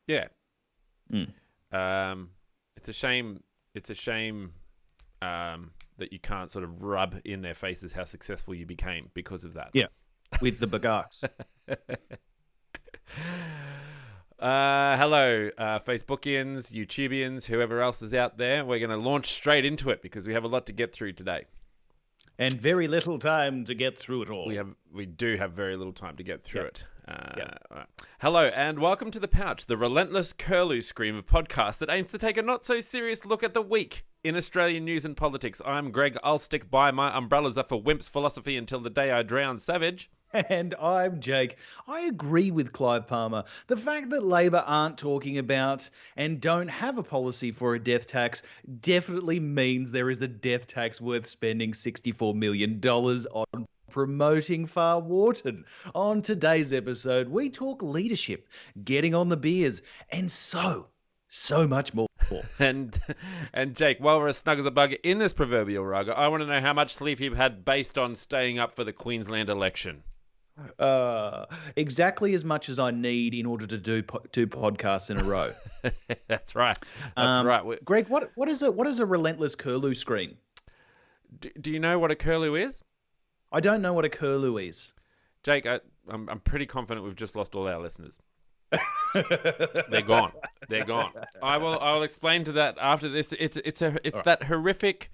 Yeah. Mm. It's a shame. It's a shame that you can't sort of rub in their faces how successful you became because of that. Yeah, with the bagarks. Hello, Facebookians, YouTubians, whoever else is out there. We're going to launch straight into it because we have a lot to get through today. And very little time to get through it all. We do have very little time to get through it. Yep. All right. Hello, and welcome to The Pouch, the relentless Curlew scream of podcast that aims to take a not-so-serious look at the week in Australian news and politics. I'm Greg. I'll stick by my umbrellas are for wimps philosophy until the day I drown savage. And I'm Jake. I agree with Clive Palmer. The fact that Labor aren't talking about and don't have a policy for a death tax definitely means there is a death tax worth spending $64 million on promoting Far Wharton. On today's episode, we talk leadership, getting on the beers, and so much more. And Jake, while we're as snug as a bug in this proverbial rug, I want to know how much sleep you've had based on staying up for the Queensland election. Exactly as much as I need in order to do two podcasts in a row. That's right. That's right. Greg, what is a relentless curlew scream? Do you know what a curlew is? I don't know what a curlew is. Jake, I'm pretty confident we've just lost all our listeners. They're gone. They're gone. I'll explain to that after this. It's right. That horrific.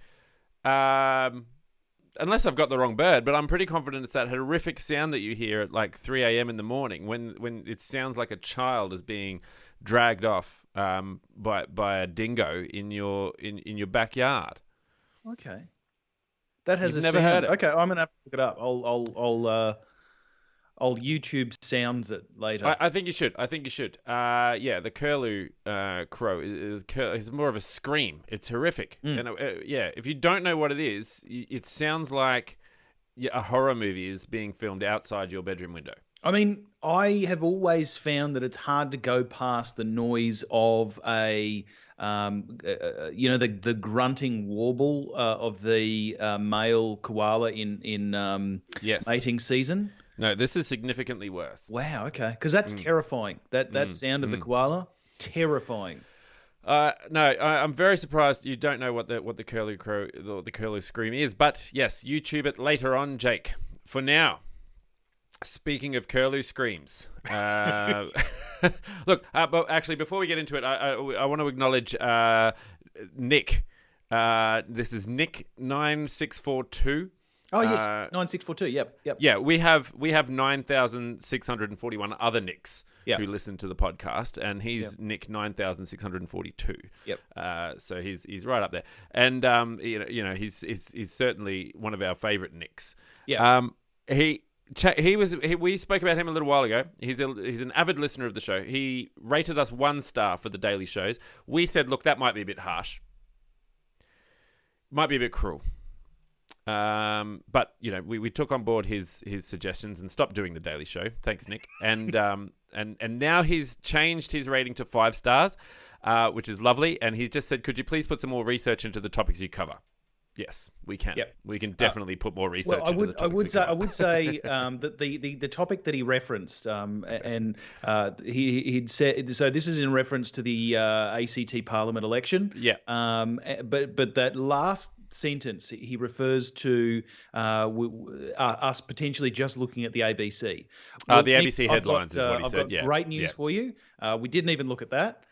Unless I've got the wrong bird, but I'm pretty confident it's that horrific sound that you hear at like 3 a.m. in the morning when it sounds like a child is being dragged off by a dingo in your backyard. Okay, that has You've a never sound. heard it. Okay, I'm gonna have to look it up. I'll YouTube sounds it later. I think you should. Yeah, the curlew crow is more of a scream. It's horrific. And if you don't know what it is, it sounds like a horror movie is being filmed outside your bedroom window. I mean, I have always found that it's hard to go past the noise of the grunting warble of the male koala in mating season. No, this is significantly worse. Wow, okay. Because that's terrifying. That sound of the koala, terrifying. I'm very surprised you don't know what the curlew crow, the curlew scream is. But yes, YouTube it later on, Jake. For now, speaking of curlew screams, look. But actually, before we get into it, I want to acknowledge Nick. This is Nick 9642. Oh yes, 9642. Yep. Yeah, we have 9,641 other Nicks who listen to the podcast, and he's Nick 9,642. Yep. So he's right up there, and he's certainly one of our favorite Nicks. Yeah. We spoke about him a little while ago. He's an avid listener of the show. He rated us 1 star for the daily shows. We said, look, that might be a bit harsh. Might be a bit cruel. But we took on board his suggestions and stopped doing the daily show. Thanks, Nick. And now he's changed his rating to 5 stars, which is lovely. And he's just said, could you please put some more research into the topics you cover? Yes, we can. Yep. We can definitely put more research into the topics I would say that the topic that he referenced, he'd said, so this is in reference to the ACT Parliament election. Yeah. But that last sentence, he refers to us potentially just looking at the ABC. The ABC headlines is what he said. I've got great news for you. We didn't even look at that.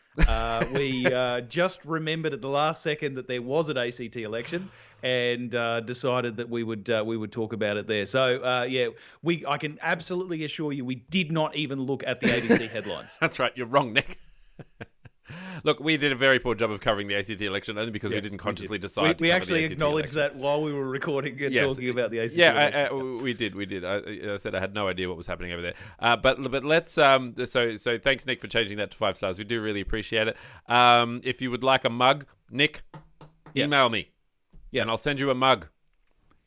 We just remembered at the last second that there was an ACT election, and decided that we would talk about it there. So I can absolutely assure you we did not even look at the ABC headlines. That's right. You're wrong, Nick. Look, we did a very poor job of covering the ACT election only because we didn't consciously decide. We actually acknowledged that while we were recording and talking about the ACT election. We did. I said I had no idea what was happening over there. But let's so thanks, Nick, for changing that to 5 stars. We do really appreciate it. If you would like a mug, Nick, email me. Yeah, and I'll send you a mug.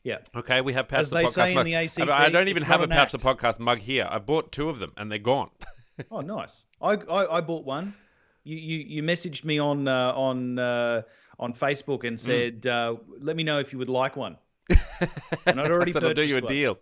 Yeah. Okay, we have Pouch As the they Podcast say in mug. the ACT, I don't even have a Pouch the act. Podcast mug here. I bought 2 of them and they're gone. Oh, nice. I bought one. You messaged me on Facebook and said, let me know if you would like one. And I'd already said I'll do you a one. deal.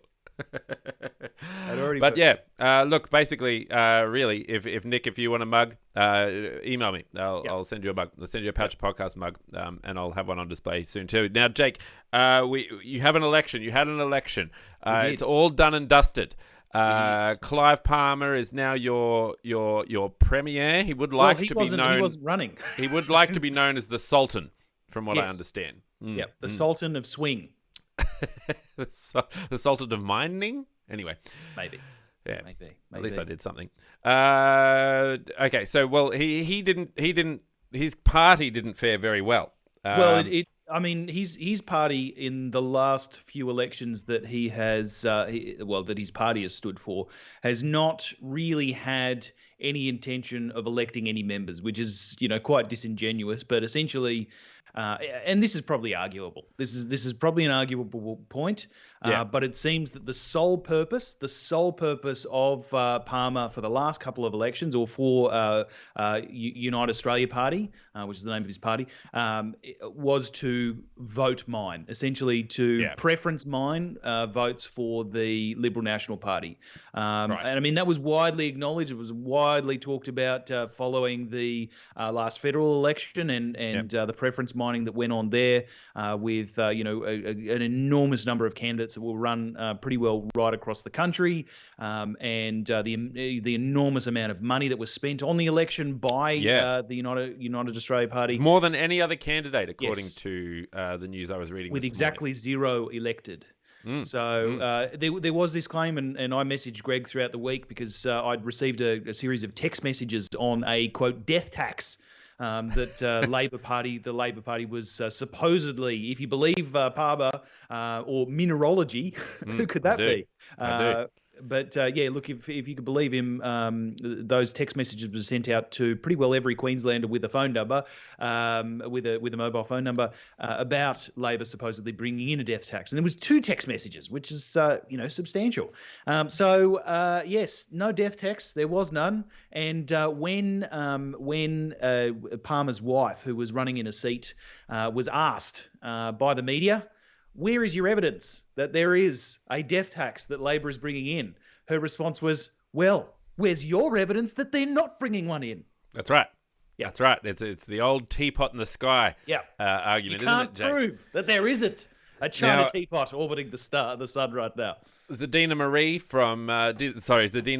But yeah, look, basically, really, if Nick, if you want a mug, email me. I'll send you a mug. I'll send you a Pouch Podcast mug, and I'll have one on display soon too. Now, Jake, you have an election. You had an election. It's all done and dusted. Clive Palmer is now your premier. He would like to be known. He wasn't running. He would like to be known as the Sultan, from what I understand. The Sultan of Swing. The Sultan of Mining? Anyway. Maybe. Yeah. Maybe. At least I did something. Okay, so well he didn't his party didn't fare very well. His party in the last few elections that he has that his party has stood for has not really had any intention of electing any members, which is, quite disingenuous, but essentially and this is probably arguable. This is probably an arguable point. But it seems that the sole purpose of Palmer for the last couple of elections, or for Unite Australia Party, which is the name of his party, was to vote mine, essentially to preference mine votes for the Liberal National Party. And I mean, that was widely acknowledged. It was widely talked about following the last federal election and the preference mining that went on there with an enormous number of candidates that will run pretty well right across the country, and the enormous amount of money that was spent on the election by the United Australia Party. More than any other candidate, according to the news I was reading with this exactly morning. 0 elected. There was this claim, and I messaged Greg throughout the week because I'd received a series of text messages on a, quote, death tax that the Labor Party was supposedly, if you believe Palmer or mineralogy, who could that be? I do. But look, if you could believe him, those text messages were sent out to pretty well every Queenslander with a phone number, with a mobile phone number, about Labor supposedly bringing in a death tax, and there was 2 text messages, which is substantial. Yes, no death tax, there was none, and when Palmer's wife, who was running in a seat, was asked by the media, where is your evidence that there is a death tax that Labor is bringing in? Her response was, well, where's your evidence that they're not bringing one in? That's right. Yeah. That's right. It's the old teapot in the sky argument, isn't it, Jake? You can't prove that there isn't a China teapot orbiting the sun right now. Zadina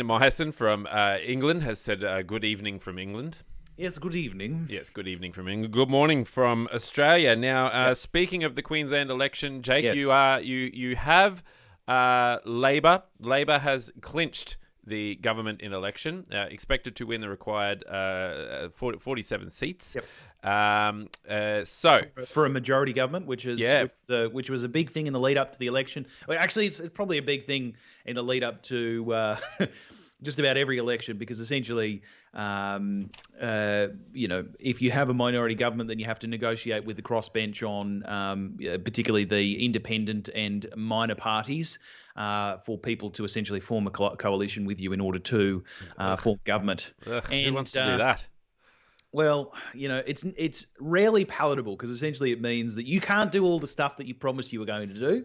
Morrison from England has said good evening from England. Yes, good evening. Yes, good evening from England. Good morning from Australia. Now, speaking of the Queensland election, Jake, you have Labor. Labor has clinched the government in election, expected to win the required 47 seats. Yep. For a majority government, which was a big thing in the lead up to the election. Well, actually, it's probably a big thing in the lead up to just about every election, because essentially, if you have a minority government, then you have to negotiate with the crossbench on particularly the independent and minor parties for people to essentially form a coalition with you in order to form government. Who wants to do that? Well, it's rarely palatable, because essentially it means that you can't do all the stuff that you promised you were going to do.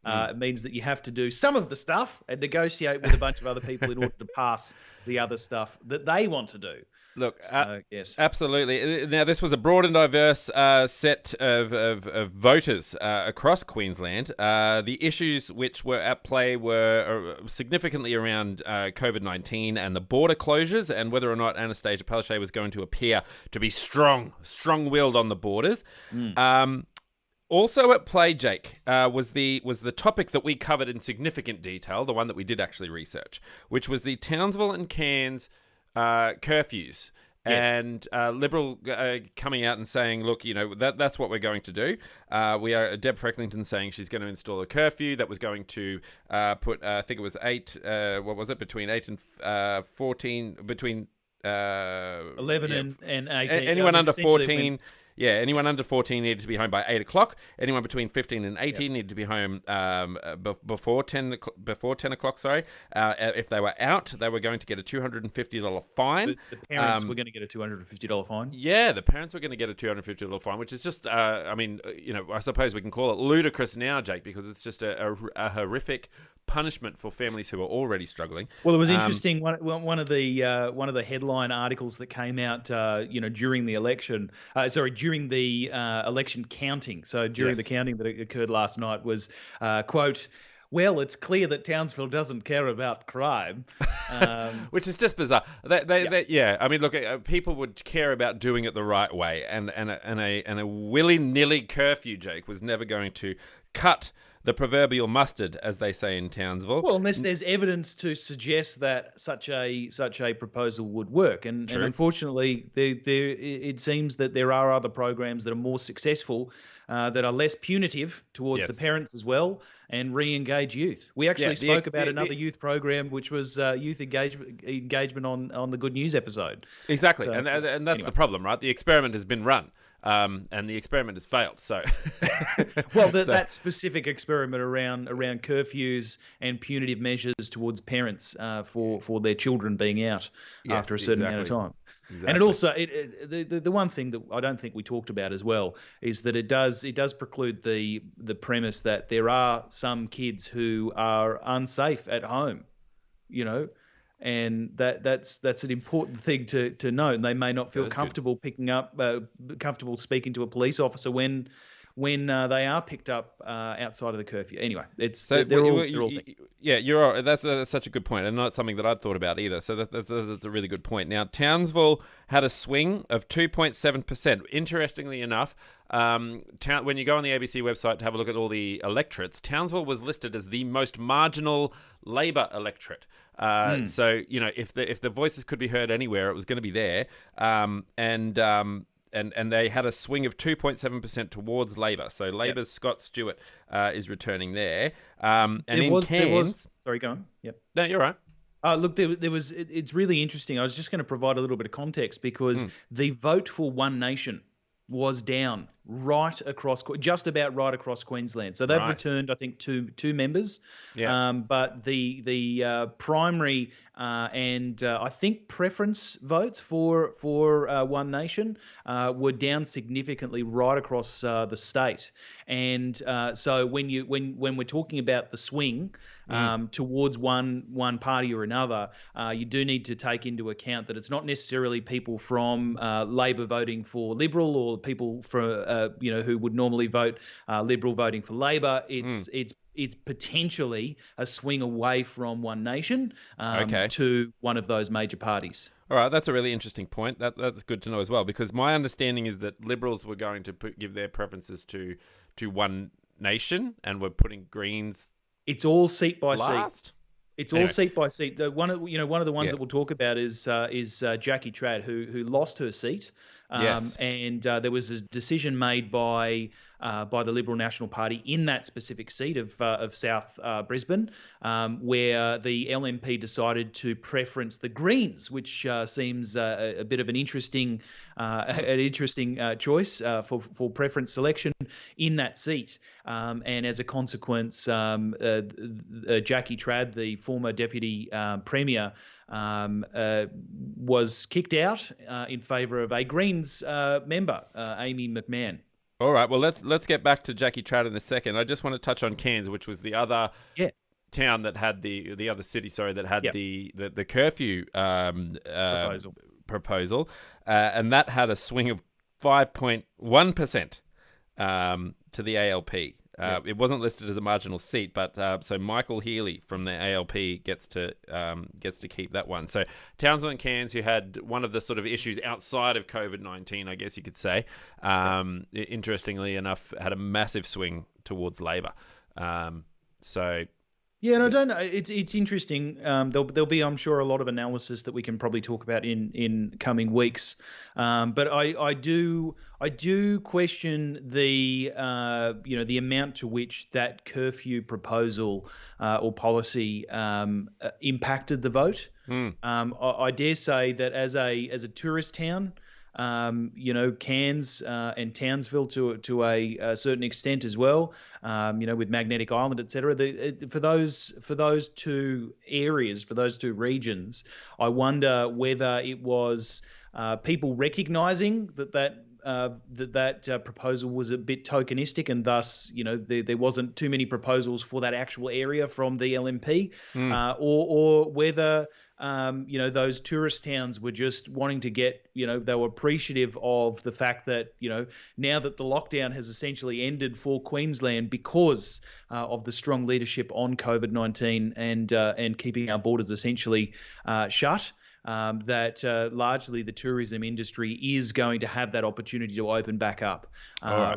It means that you have to do some of the stuff and negotiate with a bunch of other people in order to pass the other stuff that they want to do. Look, yes, absolutely. Now, this was a broad and diverse set of voters across Queensland. The issues which were at play were significantly around COVID-19 and the border closures, and whether or not Anastasia Palaszczuk was going to appear to be strong-willed on the borders. Also at play, Jake, was the topic that we covered in significant detail, the one that we did actually research, which was the Townsville and Cairns curfews. Yes. And Liberal coming out and saying, look, that's what we're going to do. Deb Frecklington saying she's going to install a curfew that was going to put, I think it was between 8 and 14, between 11 and 18. Anyone under 14... anyone under 14 needed to be home by 8 o'clock. Anyone between 15 and 18 needed to be home before 10 o'clock. If they were out, they were going to get a $250 fine. The parents were going to get a $250 fine. Yeah, the parents were going to get a $250 fine, which is just, I suppose we can call it ludicrous now, Jake, because it's just a horrific punishment for families who are already struggling. Well, it was interesting. One of the headline articles that came out, during the election, during the election counting. So during the counting that occurred last night was, quote, "Well, it's clear that Townsville doesn't care about crime," which is just bizarre. I mean, look, people would care about doing it the right way, and a willy-nilly curfew, Jake, was never going to cut the proverbial mustard, as they say in Townsville. Well, unless there's evidence to suggest that such a proposal would work, and unfortunately, it seems that there are other programs that are more successful, that are less punitive towards the parents as well, and re-engage youth. We actually spoke about another youth program, which was youth engagement on the Good News episode. Exactly, So, and that's anyway. the problem, right? The experiment has been run. And the experiment has failed. So, well, that specific experiment around curfews and punitive measures towards parents for their children being out after a certain amount of time. Exactly. And it also the one thing that I don't think we talked about as well is that it does preclude the premise that there are some kids who are unsafe at home, and that's an important thing to note. And they may not feel comfortable comfortable speaking to a police officer when they are picked up outside of the curfew. Anyway, they're all things. Yeah, you're right. That's such a good point, and not something that I'd thought about either. So that's a really good point. Now, Townsville had a swing of 2.7%. Interestingly enough, when you go on the ABC website to have a look at all the electorates, Townsville was listed as the most marginal Labor electorate. So if the voices could be heard anywhere, it was going to be there. And they had a swing of 2.7% towards Labor. So Labor's Scott Stewart is returning there. Cairns... Sorry, go on. Yep. No, you're right. Look, there was... It's really interesting. I was just going to provide a little bit of context because the vote for One Nation was down just about right across Queensland. So they've returned, I think, two members. Yeah. But the primary and I think preference votes for One Nation were down significantly right across the state. And so when we're talking about the swing towards one party or another, you do need to take into account that it's not necessarily people from Labor voting for Liberal or people who would normally vote Liberal voting for Labor. It's potentially a swing away from One Nation to one of those major parties. All right, that's a really interesting point. That's good to know as well, because my understanding is that Liberals were going to give their preferences to One Nation, and we're putting Greens. It's all seat by last? seat. It's all seat by seat. One of the ones that we'll talk about is Jackie Trad, who lost her seat. And there was a decision made by the Liberal National Party in that specific seat of South Brisbane, where the LNP decided to preference the Greens, which seems a bit of an interesting choice for preference selection in that seat. And as a consequence, Jackie Trad, the former Deputy Premier, was kicked out in favour of a Greens member, Amy McMahon. All right, well, let's get back to Jackie Trad in a second. I just want to touch on Cairns, which was the other town that had the other city, that had the curfew proposal, and that had a swing of 5.1% to the ALP. It wasn't listed as a marginal seat, but so Michael Healy from the ALP gets to keep that one. So Townsville and Cairns, who had one of the sort of issues outside of COVID-19, I guess you could say, interestingly enough, had a massive swing towards Labor. Yeah, and I don't know. It's interesting. There'll be, I'm sure, a lot of analysis that we can probably talk about in coming weeks. But I do question the amount to which that curfew proposal or policy impacted the vote. I dare say that as a tourist town, Cairns and Townsville to a certain extent as well, with Magnetic Island, etc. For those two areas, for those two regions, I wonder whether it was people recognising that that proposal was a bit tokenistic, and thus, there wasn't too many proposals for that actual area from the LNP, or whether those tourist towns were just wanting to get, they were appreciative of the fact that, now that the lockdown has essentially ended for Queensland because of the strong leadership on COVID-19 and keeping our borders essentially shut. That largely the tourism industry is going to have that opportunity to open back up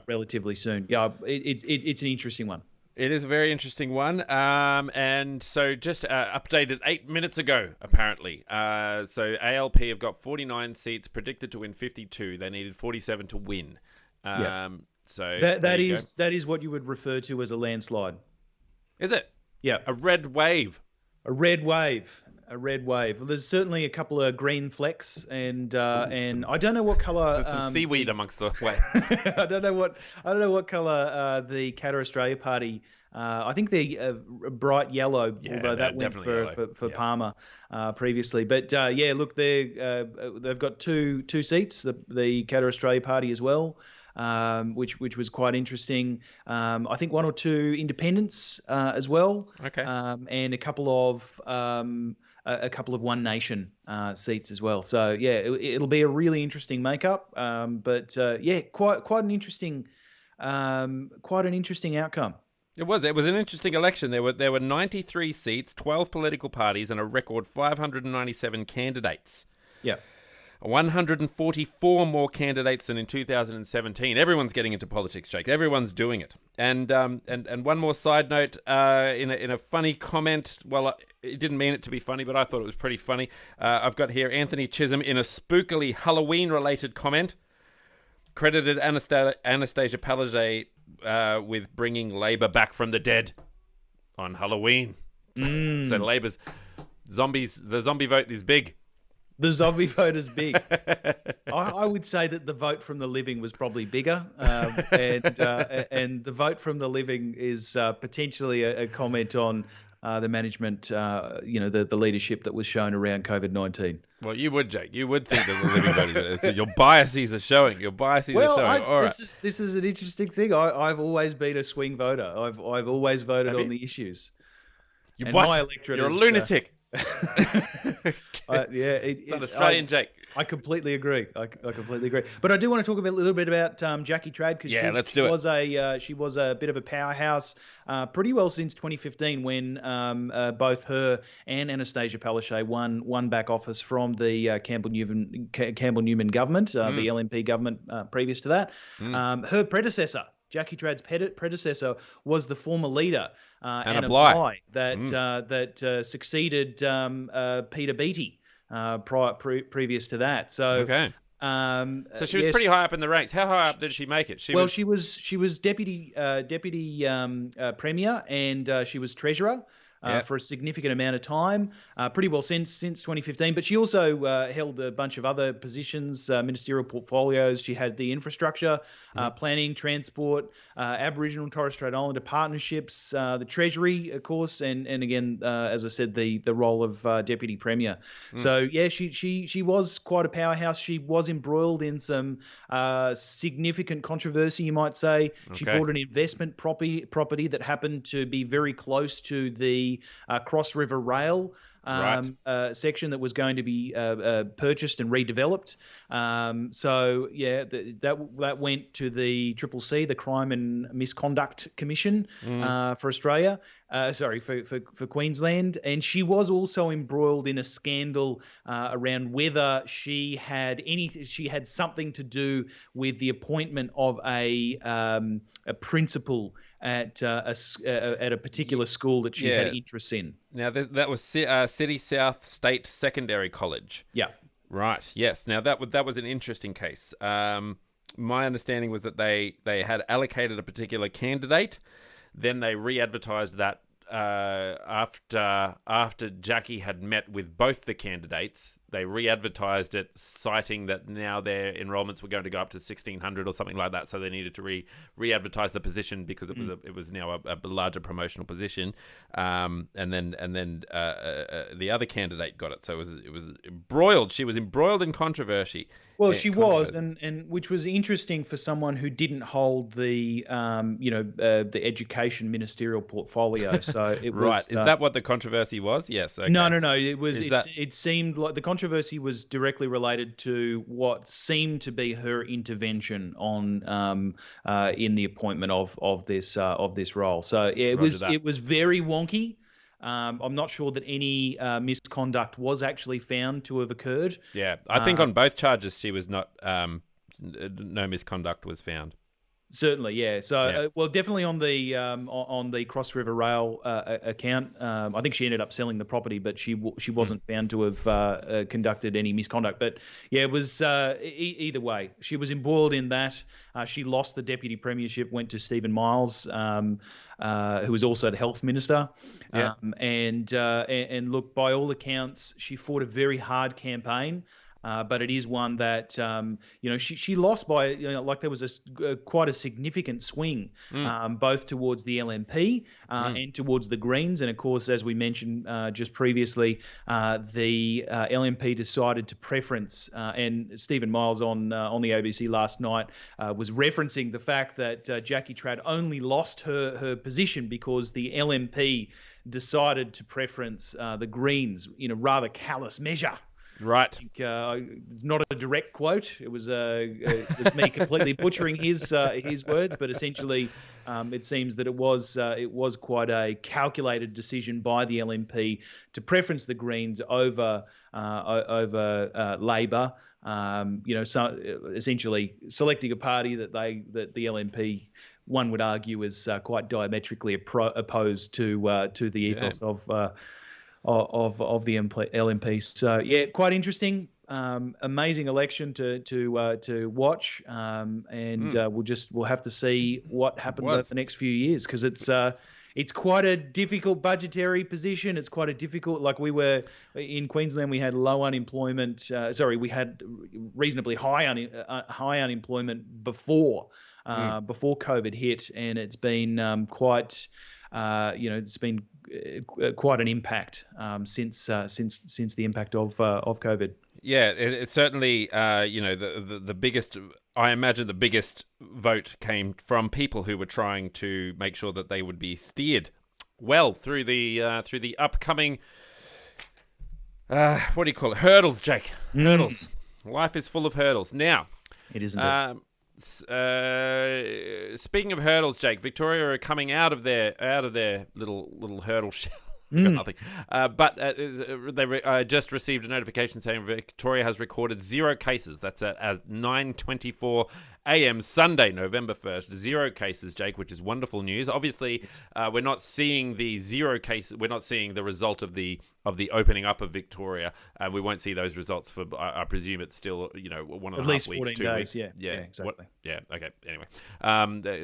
relatively soon. Yeah, it's an interesting one. It is a very interesting one. And so just updated 8 minutes ago, apparently. So ALP have got 49 seats, predicted to win 52. They needed 47 to win. So that is what you would refer to as a landslide. Is it? Yeah. A red wave. A red wave. Well, there's certainly a couple of green flecks, and I don't know what color. There's some seaweed amongst the waves. I don't know what color the Katter Australia Party. I think they're bright yellow, although that went for Palmer previously. But look, they've got two seats. The Katter Australia Party as well. Which was quite interesting. I think one or two independents as well. Okay. And a couple of One Nation seats as well. So it'll be a really interesting makeup. But quite an interesting outcome. It was an interesting election. There were 93 seats, 12 political parties, and a record 597 candidates. Yeah. 144 more candidates than in 2017. Everyone's getting into politics, Jake. Everyone's doing it. And one more side note, in a funny comment. Well, it didn't mean it to be funny, but I thought it was pretty funny. I've got here Anthony Chisholm in a spookily Halloween-related comment, credited Anastasia Palaszczuk with bringing Labor back from the dead on Halloween. So Labor's the zombie vote is big. The zombie vote is big. I would say that the vote from the living was probably bigger, and the vote from the living is potentially a comment on the management, the leadership that was shown around COVID-19. Well, you would, Jake. You would think that the living vote. Your biases are showing. All right. This is an interesting thing. I've always been a swing voter. I've always voted on the issues. You're a lunatic. It's an Australian Jake. I completely agree. I completely agree. But I do want to talk a little bit about Jackie Trad, because she was a bit of a powerhouse pretty well since 2015 when both her and Anastasia Palaszczuk won back office from the Campbell Newman government, the LNP government previous to that. Her predecessor, Jackie Trad's predecessor, was the former leader, Anna Bligh, that succeeded Peter Beattie previous to that. So, so she was pretty high up in the ranks. How high up did she make it? She was deputy premier, and she was treasurer. For a significant amount of time, pretty well since 2015. But she also held a bunch of other positions, ministerial portfolios. She had the infrastructure, planning, transport, Aboriginal and Torres Strait Islander partnerships, the Treasury, of course, and again, as I said, the role of deputy premier. So she was quite a powerhouse. She was embroiled in some significant controversy, you might say. She bought an investment property that happened to be very close to the Cross River Rail section that was going to be purchased and redeveloped. That went to the CCC, the Crime and Misconduct Commission for Australia. For Queensland, and she was also embroiled in a scandal around whether she had something to do with the appointment of a principal at a particular school that she had interests in. Now that was City South State Secondary College. Yeah. Right. Yes. Now that was an interesting case. My understanding was that they had allocated a particular candidate. Then they re-advertised that after Jackie had met with both the candidates. they re-advertised it, citing that now their enrollments were going to go up to 1,600 or something like that. So they needed to re-advertise the position because it was now a larger promotional position. And then the other candidate got it. So it was embroiled. She was embroiled in controversy. Well, she was, and which was interesting for someone who didn't hold the the education ministerial portfolio. So it right. was. Is that what the controversy was? Yes. Okay. No. It was. It seemed like the controversy was directly related to what seemed to be her intervention on in the appointment of this role. So yeah, it was very wonky. I'm not sure that any misconduct was actually found to have occurred. Yeah, I think on both charges she was not. No misconduct was found. Certainly, yeah. So, well, definitely on the Cross River Rail account, I think she ended up selling the property, but she wasn't found to have conducted any misconduct. But yeah, it was either way. She was embroiled in that. She lost the deputy premiership, went to Stephen Miles, who was also the health minister. Yeah. And look, by all accounts, she fought a very hard campaign. But it is one that she lost by like there was quite a significant swing both towards the LNP and towards the Greens, and of course, as we mentioned just previously, the LNP decided to preference and Stephen Miles on the ABC last night was referencing the fact that Jackie Trad only lost her position because the LNP decided to preference the Greens in a rather callous measure. Right. Not a direct quote. It was me completely butchering his words, but essentially, it seems that it was quite a calculated decision by the LNP to preference the Greens over Labor. So essentially selecting a party that the LNP, one would argue, is quite diametrically opposed to the ethos of the LNP. So yeah, quite interesting. Amazing election to watch, and we'll have to see what happens over the next few years, because it's quite a difficult budgetary position. It's quite a difficult, like we were in Queensland, we had low unemployment. We had reasonably high unemployment before COVID hit, and it's been quite. It's been quite an impact since the impact of COVID. Yeah, it's certainly the biggest. I imagine the biggest vote came from people who were trying to make sure that they would be steered well through the upcoming. What do you call it? Hurdles, Jake. Hurdles. Life is full of hurdles. Now, it isn't. Speaking of hurdles, Jake, Victoria are coming out of their little hurdle shell. Nothing. But I just received a notification saying Victoria has recorded 0 cases. That's at 9:24 a.m. Sunday, November 1st. 0 cases, Jake, which is wonderful news. Obviously, we're not seeing the 0 cases. We're not seeing the result of the opening up of Victoria. We won't see those results for. I presume it's still 1.5 at least weeks, 2 weeks. Yeah, exactly. Okay. Anyway,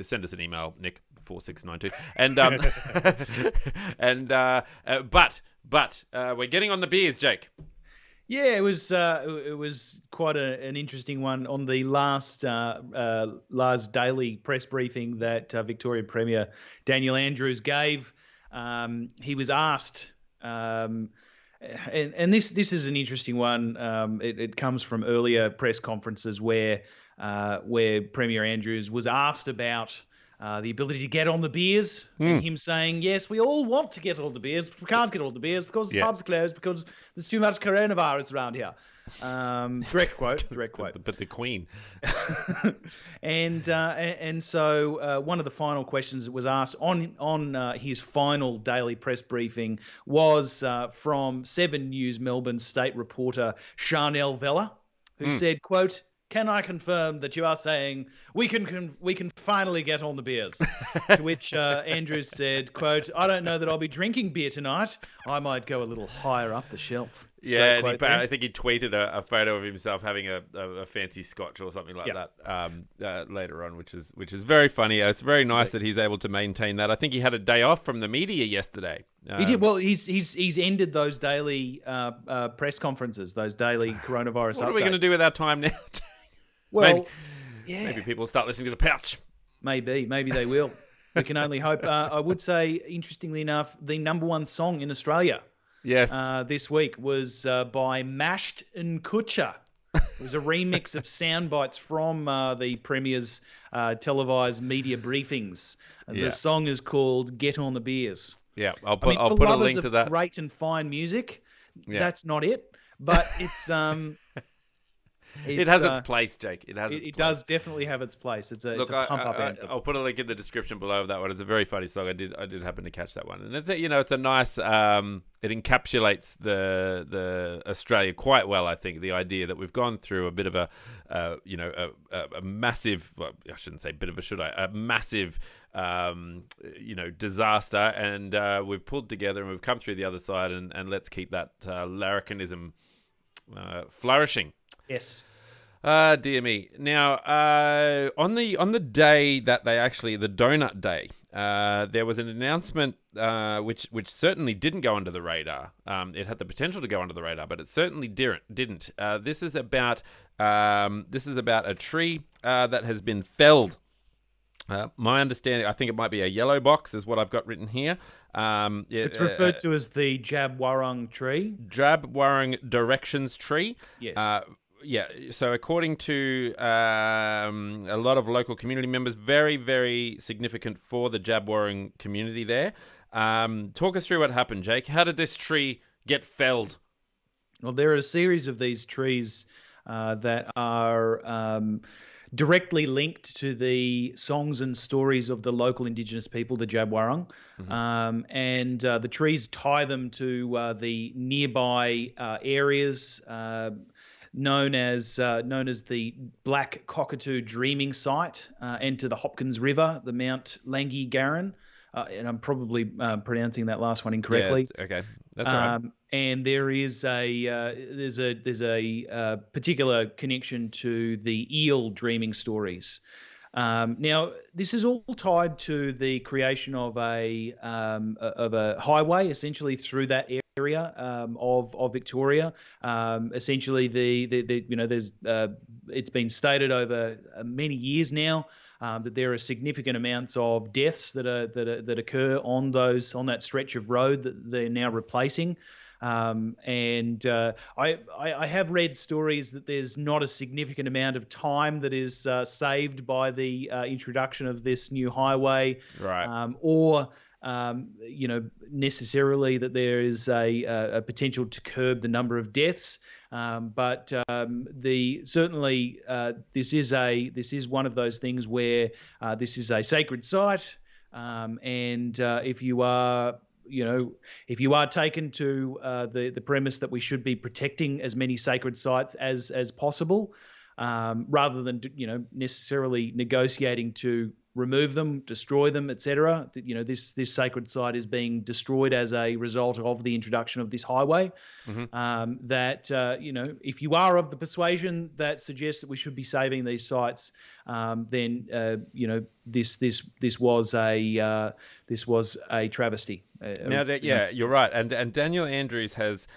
send us an email, Nick. 4692 but we're getting on the beers, Jake. Yeah, it was quite an interesting one on the last daily press briefing that Victoria Premier Daniel Andrews gave. He was asked, and this is an interesting one. It comes from earlier press conferences where Premier Andrews was asked about the ability to get on the beers, and him saying, yes, we all want to get on the beers, but we can't get on the beers because the pub's closed because there's too much coronavirus around here. Direct quote. But the Queen. And so one of the final questions that was asked on his final daily press briefing was from 7 News Melbourne state reporter Charnel Vella, who said, quote, "Can I confirm that you are saying we can finally get on the beers?" To which Andrews said, quote, "I don't know that I'll be drinking beer tonight. I might go a little higher up the shelf." Yeah, and I think he tweeted a photo of himself having a fancy scotch or something like that later on, which is very funny. It's very nice that he's able to maintain that. I think he had a day off from the media yesterday. He did well. He's ended those daily press conferences, those daily coronavirus. What are we going to do with our time now? Well, maybe people will start listening to the Pouch. Maybe they will. We can only hope. I would say, interestingly enough, the number one song in Australia, yes, this week was by Mashed and Kutcher. It was a remix of sound bites from the Premier's televised media briefings. The song is called "Get on the Beers." Yeah, I'll put a link to that. Great and fine music. Yeah. That's not it, but it's it has its place, Jake. It does definitely have its place. It's a pump up anthem. I'll put a link in the description below of that one. It's a very funny song. I did happen to catch that one, and it's a nice. It encapsulates the Australia quite well. I think the idea that we've gone through a bit of a massive. Well, I shouldn't say bit of a, should I? A massive. Disaster, and we've pulled together and we've come through the other side, and let's keep that larrikinism flourishing. Yes. Dear me. Now, on the day that the donut day, there was an announcement which certainly didn't go under the radar. It had the potential to go under the radar, but it certainly didn't. This is about a tree that has been felled. My understanding, I think it might be a yellow box, is what I've got written here. It's referred to as the Jabwarong Tree. Jabwarong Directions Tree. Yes. So according to a lot of local community members, very, very significant for the Jabwarong community there. Talk us through what happened, Jake. How did this tree get felled? Well, there are a series of these trees that are directly linked to the songs and stories of the local Indigenous people, the Jabwarong. Mm-hmm. And the trees tie them to the nearby areas known as the Black Cockatoo Dreaming Site, and to the Hopkins River, the Mount Langigaran. And I'm probably pronouncing that last one incorrectly. Yeah, okay, that's all right. And there is there's a particular connection to the eel dreaming stories. Now, this is all tied to the creation of a highway, essentially through that area of Victoria. Essentially, there's it's been stated over many years now that there are significant amounts of deaths that occur on that stretch of road that they're now replacing. I have read stories that there's not a significant amount of time that is saved by the introduction of this new highway, right? Or necessarily that there is a potential to curb the number of deaths. But certainly this is one of those things where this is a sacred site, and if you are taken to the premise that we should be protecting as many sacred sites as possible, rather than necessarily negotiating to remove them, destroy them, etc. This sacred site is being destroyed as a result of the introduction of this highway. Mm-hmm. If you are of the persuasion that suggests that we should be saving these sites, then this was a travesty. You're right, and Daniel Andrews has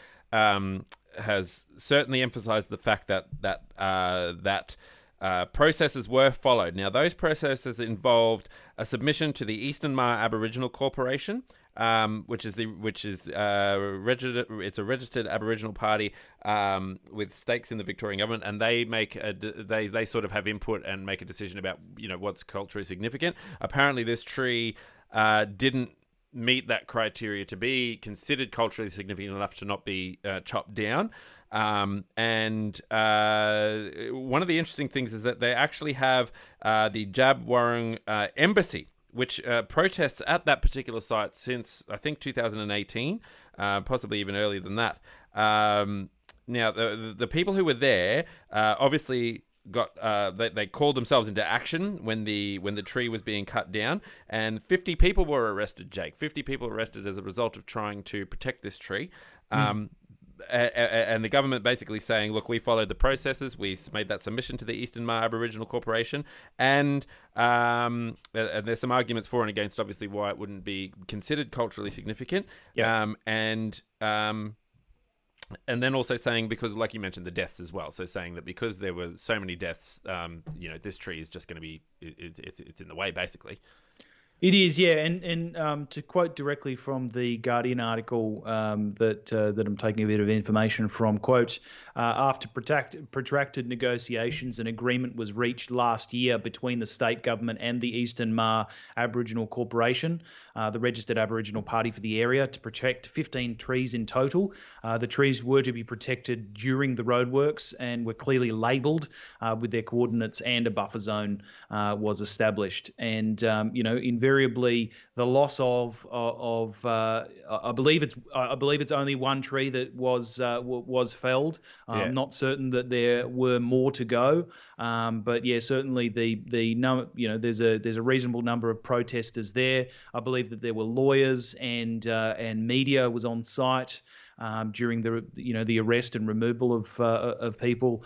certainly emphasised the fact that processes were followed. Now, those processes involved a submission to the Eastern Maar Aboriginal Corporation, which is it's a registered Aboriginal party with stakes in the Victorian government, and they make they sort of have input and make a decision about what's culturally significant. Apparently, this tree didn't meet that criteria to be considered culturally significant enough to not be chopped down. One of the interesting things is that they actually have the Jabwarong Embassy, which protests at that particular site since, I think, 2018, possibly even earlier than that. Now, the people who were there obviously got they called themselves into action when the tree was being cut down, and 50 people were arrested, Jake. 50 people arrested as a result of trying to protect this tree. and the government basically saying, look, we followed the processes. We made that submission to the Eastern Mar Aboriginal Corporation. And there's some arguments for and against, obviously, why it wouldn't be considered culturally significant. Yeah. And then also saying, because like you mentioned, the deaths as well. So saying that because there were so many deaths, this tree is just going to be, it's in the way, basically. It is, yeah, and to quote directly from the Guardian article that I'm taking a bit of information from, quote, after protracted negotiations, an agreement was reached last year between the state government and the Eastern Mar Aboriginal Corporation, the registered Aboriginal party for the area, to protect 15 trees in total. The trees were to be protected during the roadworks and were clearly labelled with their coordinates, and a buffer zone was established. And invariably, the loss of I believe it's only one tree that was felled. I'm not certain that there were more to go, but yeah, certainly there's a reasonable number of protesters there. I believe that there were lawyers and media was on site during the arrest and removal of people.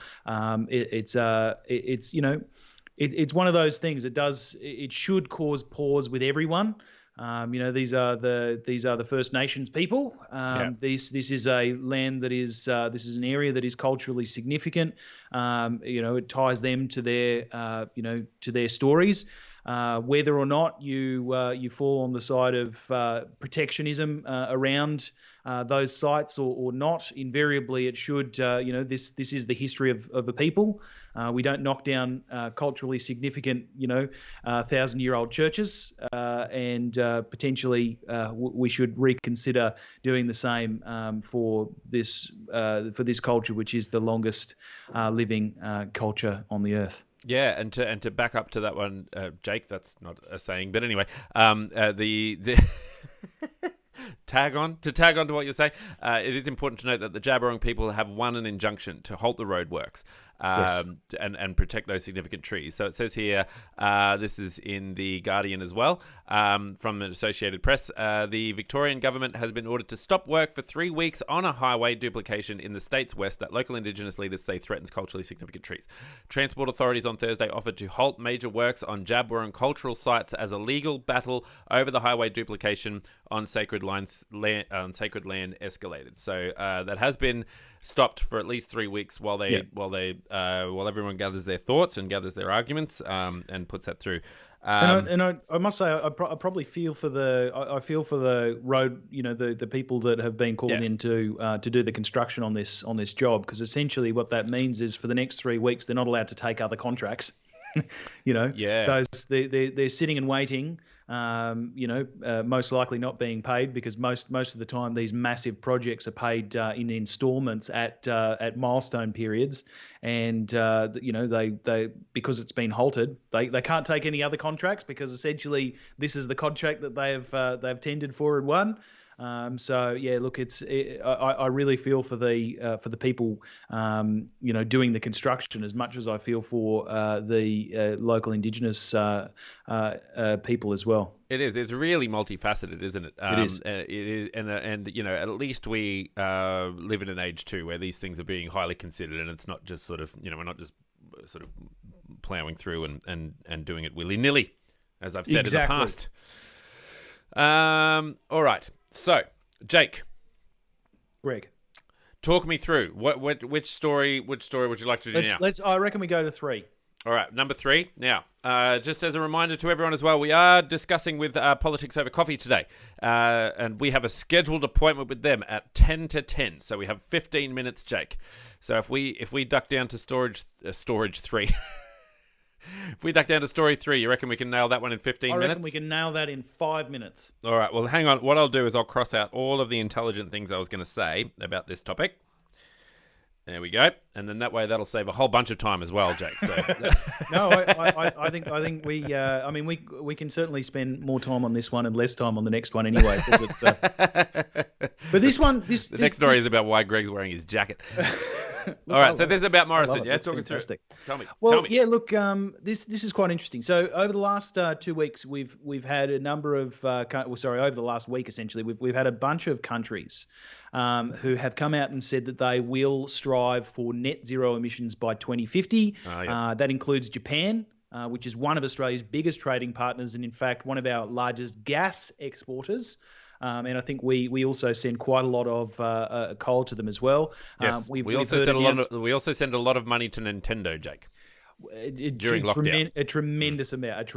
It's one of those things. It should cause pause with everyone. These are the First Nations people. This is a land that is this is an area that is culturally significant. It ties them to their stories. Whether or not you fall on the side of protectionism around those sites or not, invariably it should. This is the history of the people. We don't knock down culturally significant, 1,000-year-old churches, and potentially we should reconsider doing the same for this culture, which is the longest living culture on the earth. Yeah, and to back up to that one, Jake, that's not a saying, but anyway, tag on to what you're saying, it is important to note that the Jabwarong people have won an injunction to halt the roadworks and protect those significant trees. So it says here, this is in the Guardian as well, from the Associated Press, the Victorian government has been ordered to stop work for 3 weeks on a highway duplication in the state's west that local Indigenous leaders say threatens culturally significant trees. Transport authorities on Thursday offered to halt major works on Jabwarong cultural sites as a legal battle over the highway duplication on sacred land escalated. So that has been stopped for at least 3 weeks while everyone gathers their thoughts and gathers their arguments and puts that through. I must say, I probably feel for the road, the people that have been called in to do the construction on this job, because essentially what that means is for the next 3 weeks they're not allowed to take other contracts. They're sitting and waiting. Most likely not being paid, because most of the time these massive projects are paid in installments at milestone periods, and they because it's been halted, they can't take any other contracts, because essentially this is the contract that they've tendered for and won. Look, I really feel for the people, doing the construction, as much as I feel for the local Indigenous people as well. It is. It's really multifaceted, isn't it? It is. It is, and at least we live in an age too where these things are being highly considered, and it's not just sort of, we're not just sort of plowing through and doing it willy nilly, as I've said in the past. All right. So, Jake, Greg, talk me through which story would you like to do now? I reckon we go to 3. All right, number 3. Now, just as a reminder to everyone as well, we are discussing with Politics Over Coffee today, and we have a scheduled appointment with them at 10 to 10. So we have 15 minutes, Jake. So if we duck down to storage 3. If we duck down to story 3, you reckon we can nail that one in 15 minutes? I reckon we can nail that in 5 minutes. All right, well, hang on. What I'll do is I'll cross out all of the intelligent things I was going to say about this topic. There we go. And then that way that'll save a whole bunch of time as well, Jake. So. No, I think we can certainly spend more time on this one and less time on the next one anyway. But this one... The next story is about why Greg's wearing his jacket. All right, so this is about Morrison. Yeah, It's talk us through. fantastic. Tell me. Well, Tell me. yeah. Look, this is quite interesting. So over the last 2 weeks, we've had a number of over the last week essentially, we've had a bunch of countries who have come out and said that they will strive for net zero emissions by 2050. That includes Japan, which is one of Australia's biggest trading partners, and in fact one of our largest gas exporters. And I think we also send quite a lot of coal to them as well. Yes, we also send a lot of money to Nintendo, Jake. During lockdown, a tremendous amount,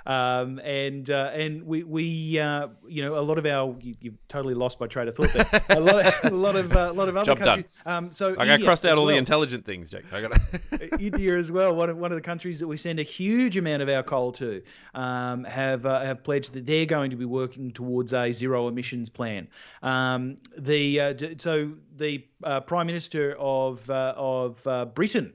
and we a lot of our you've totally lost my train of thought there. a lot of other Job countries. Done. So I crossed out all the intelligent things, Jake. I got India as well. One of the countries that we send a huge amount of our coal to have pledged that they're going to be working towards a zero emissions plan. The Prime Minister of Britain,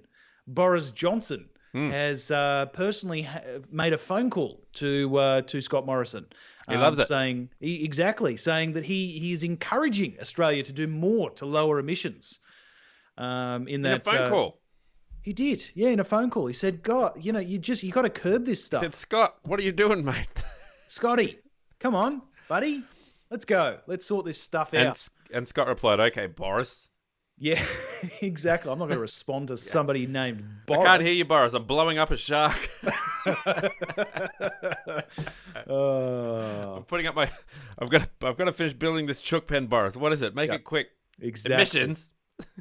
Boris Johnson, has personally made a phone call to Scott Morrison. He loves it. Saying that he is encouraging Australia to do more to lower emissions. In a phone call. He did, yeah, in a phone call. He said, "God, you got to curb this stuff." He said, "Scott, what are you doing, mate?" Scotty, come on, buddy, let's go. Let's sort this stuff out. And Scott replied, "Okay, Boris." Yeah, exactly. I'm not going to respond to somebody named Boris. I can't hear you, Boris. I'm blowing up a shark. I'm putting up my. I've got to finish building this chook pen, Boris. What is it? Make it quick. Exactly. Emissions.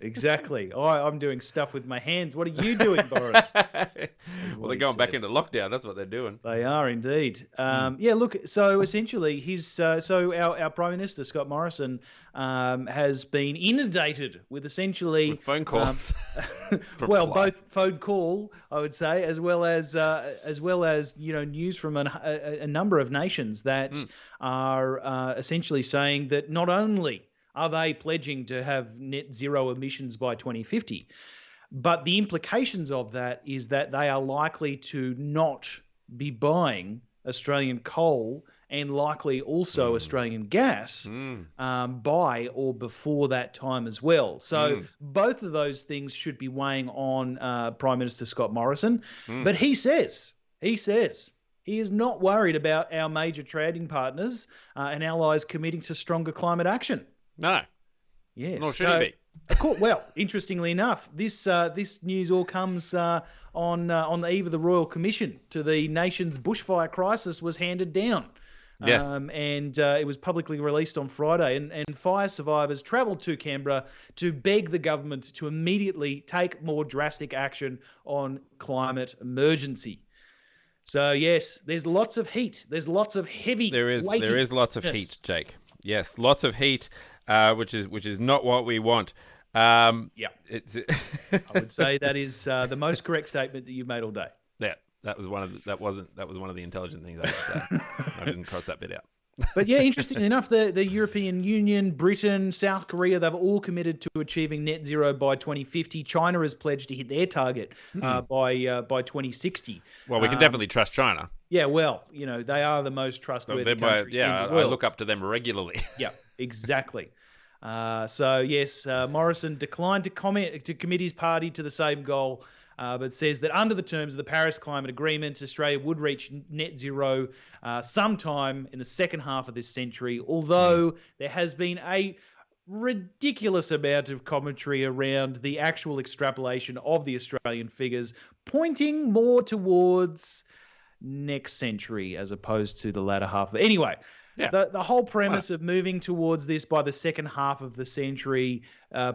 Exactly. I'm doing stuff with my hands. What are you doing, Boris? Well, they're going back into lockdown. That's what they're doing. They are indeed. Yeah. Look. So essentially, our Prime Minister Scott Morrison has been inundated with essentially with phone calls. Both phone call, I would say, as well as news from a number of nations that are essentially saying that not only are they pledging to have net zero emissions by 2050, but the implications of that is that they are likely to not be buying Australian coal and likely also Australian gas by or before that time as well. So both of those things should be weighing on Prime Minister Scott Morrison. But he says he is not worried about our major trading partners and allies committing to stronger climate action. No. Yes. Nor should he be. Of course. Well, interestingly enough, this news all comes on the eve of the Royal Commission to the nation's bushfire crisis was handed down. Yes. And it was publicly released on Friday. And fire survivors travelled to Canberra to beg the government to immediately take more drastic action on climate emergency. So yes, there's lots of heat. There's lots of heavy. There is lots of heat, Jake. Yes, lots of heat. Which is not what we want. I would say that is the most correct statement that you've made all day. Yeah, that was one of the intelligent things I said. I didn't cross that bit out. But yeah, interestingly enough, the European Union, Britain, South Korea, they've all committed to achieving net zero by 2050. China has pledged to hit their target by 2060. Well, we can definitely trust China. Yeah, well, they are the most trustworthy country in the world. I look up to them regularly. Yeah, exactly. So yes, Morrison declined to commit his party to the same goal, but says that under the terms of the Paris Climate Agreement, Australia would reach net zero sometime in the second half of this century, although there has been a ridiculous amount of commentary around the actual extrapolation of the Australian figures, pointing more towards next century as opposed to the latter half of it. Anyway, yeah. The whole premise of moving towards this by the second half of the century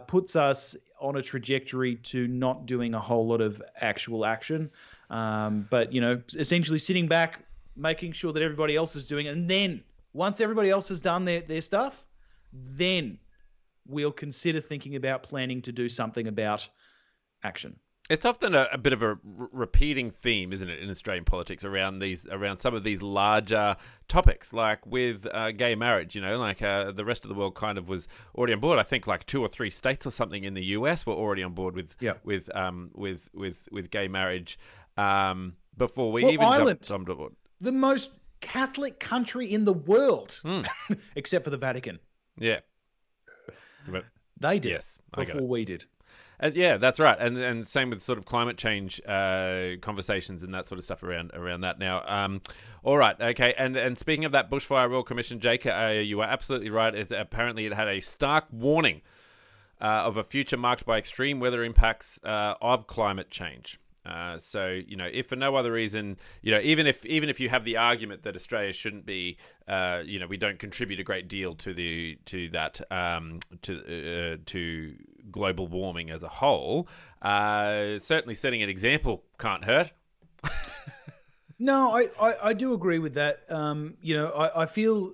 puts us on a trajectory to not doing a whole lot of actual action. But, essentially sitting back, making sure that everybody else is doing it. And then once everybody else has done their stuff, then we'll consider thinking about planning to do something about action. It's often a bit of a repeating theme, isn't it, in Australian politics around some of these larger topics, like with gay marriage. The rest of the world kind of was already on board. I think like 2 or 3 states or something in the US were already on board with gay marriage before we even jumped on board. The most Catholic country in the world, except for the Vatican. Yeah, they did yes, before we did. Yeah, that's right, and same with sort of climate change conversations and that sort of stuff around that now. All right, okay, and speaking of that Bushfire Royal Commission, Jake, you are absolutely right. Apparently, it had a stark warning of a future marked by extreme weather impacts of climate change. So, if for no other reason, even if you have the argument that Australia shouldn't be, we don't contribute a great deal to global warming as a whole, certainly setting an example can't hurt. No, I do agree with that. I feel,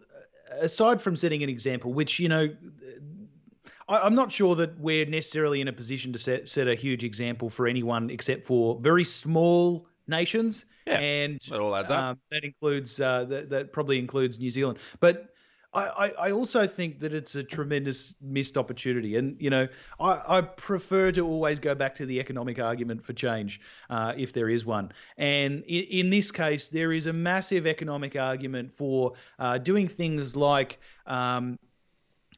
aside from setting an example, which, I'm not sure that we're necessarily in a position to set a huge example for anyone except for very small nations. Yeah, and that all adds up. That includes that probably includes New Zealand. But I also think that it's a tremendous missed opportunity. And, I prefer to always go back to the economic argument for change, if there is one. And in this case, there is a massive economic argument for doing things like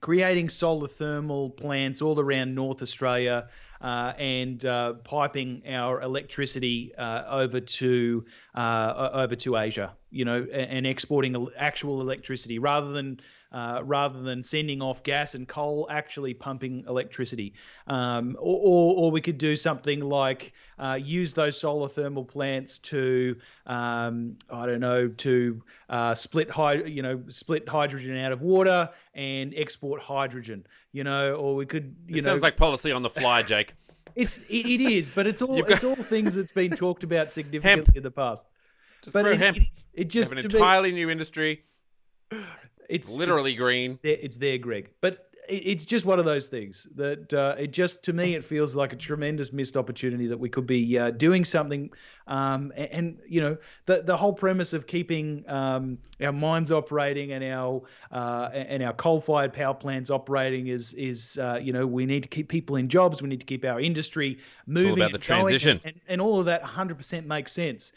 creating solar thermal plants all around North Australia, and piping our electricity over to Asia, and exporting actual electricity rather than sending off gas and coal, actually pumping electricity. Or we could do something like use those solar thermal plants to split hydrogen out of water and export hydrogen. Or we could It sounds like policy on the fly, Jake. It is, but it's all things that's been talked about significantly in the past. Just grow hemp. It just have an entirely new industry. It's literally green. It's there, Greg. But it's just one of those things that to me, it feels like a tremendous missed opportunity that we could be doing something. The whole premise of keeping our mines operating and our coal-fired power plants operating is we need to keep people in jobs. We need to keep our industry moving. It's all about the transition, and all of that 100% makes sense.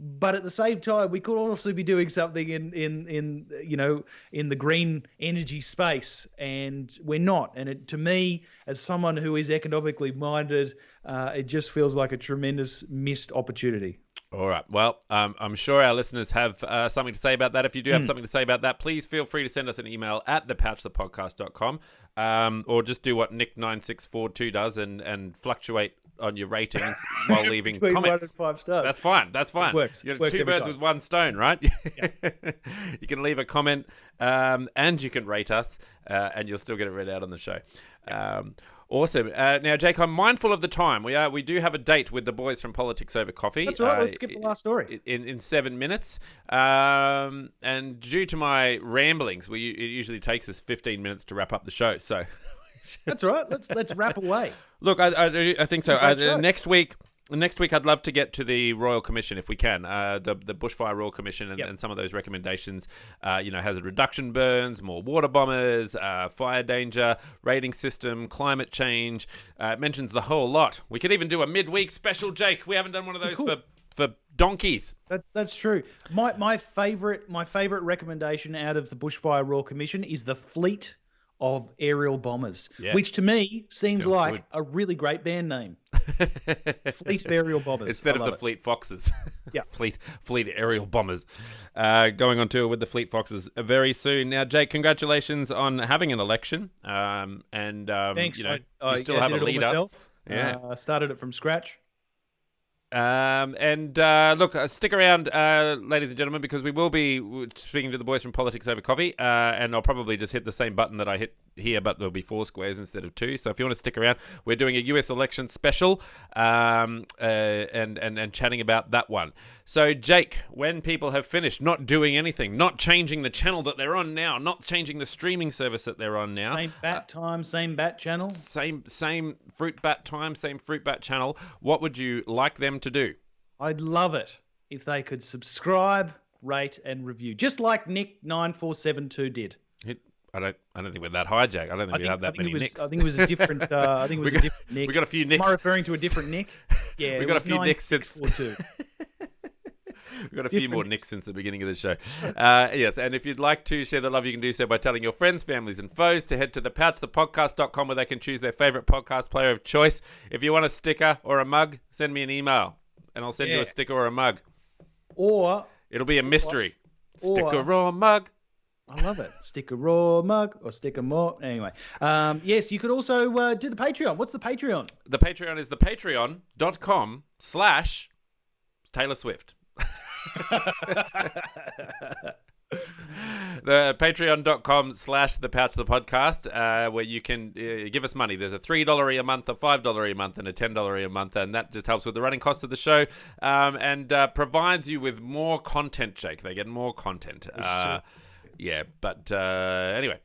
But at the same time, we could also be doing something in the green energy space, and we're not. And to me, as someone who is economically minded, it just feels like a tremendous missed opportunity. All right. Well, I'm sure our listeners have something to say about that. If you do have something to say about that, please feel free to send us an email at thepouchthepodcast.com, or just do what Nick9642 does and fluctuate on your ratings while leaving comments. 1 and 5 stars. That's fine. It works. You got two birds with one stone, right? Yeah. You can leave a comment, and you can rate us, and you'll still get it read out on the show. Awesome. Now, Jake, I'm mindful of the time. We do have a date with the boys from Politics Over Coffee. That's right. Let's skip the last story. In 7 minutes. And due to my ramblings, it usually takes us 15 minutes to wrap up the show. So that's all right. Let's wrap away. Look, I think so. Next week, I'd love to get to the Royal Commission if we can. The Bushfire Royal Commission and some of those recommendations. Hazard reduction burns, more water bombers, fire danger, rating system, climate change. It mentions the whole lot. We could even do a midweek special, Jake. We haven't done one of those for donkeys. That's true. My favorite recommendation out of the Bushfire Royal Commission is the fleet of aerial bombers, which to me sounds like good. A really great band name. Fleet of aerial bombers. Instead of the Fleet Foxes. Yeah. Fleet aerial bombers. Going on tour with the Fleet Foxes very soon. Now, Jake, congratulations on having an election. Thanks. You still have a lead up. Yeah. I started it from scratch. Look, stick around, ladies and gentlemen, because we will be speaking to the boys from Politics Over Coffee, and I'll probably just hit the same button that I hit here, but there'll be 4 squares instead of 2. So if you want to stick around, we're doing a US election special, and chatting about that one. So, Jake, when people have finished not doing anything, not changing the channel that they're on now, not changing the streaming service that they're on now, same bat time, same bat channel, same fruit bat time, same fruit bat channel, what would you like them to do? I'd love it if they could subscribe, rate, and review, just like Nick9472 did. I don't think we're that high, Jack. I don't think we have that many Nicks. I think it was a different. a different Nick. We got a few Nicks. Am I referring to a different Nick? Yeah, we got a few Nicks since. We've got a few more nicks since the beginning of the show. Yes, and if you'd like to share the love, you can do so by telling your friends, families, and foes to head to thepouchthepodcast.com where they can choose their favourite podcast player of choice. If you want a sticker or a mug, send me an email, and I'll send you a sticker or a mug. Or it'll be a mystery. Sticker or mug. I love it. Stick a raw mug or stick a more. Anyway, yes, you could also do the Patreon. What's the Patreon? The Patreon is thepatreon.com/Taylor Swift. The patreon.com/thepouchthepodcast, where you can give us money. There's a $3 a month, a $5 a month, and a $10 a month, and that just helps with the running costs of the show, and provides you with more content, Jake. They get more content. Yeah, but anyway.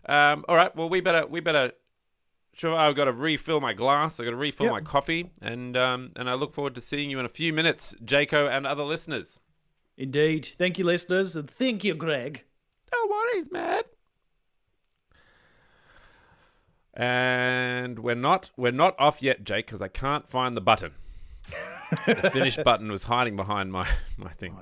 All right, well, we better. Sure, I've got to refill my glass. I've got to refill my coffee, and I look forward to seeing you in a few minutes, Jaco and other listeners. Indeed. Thank you, listeners, and thank you, Greg. No worries, man. And we're not off yet, Jake, because I can't find the button. The finish button was hiding behind my thing.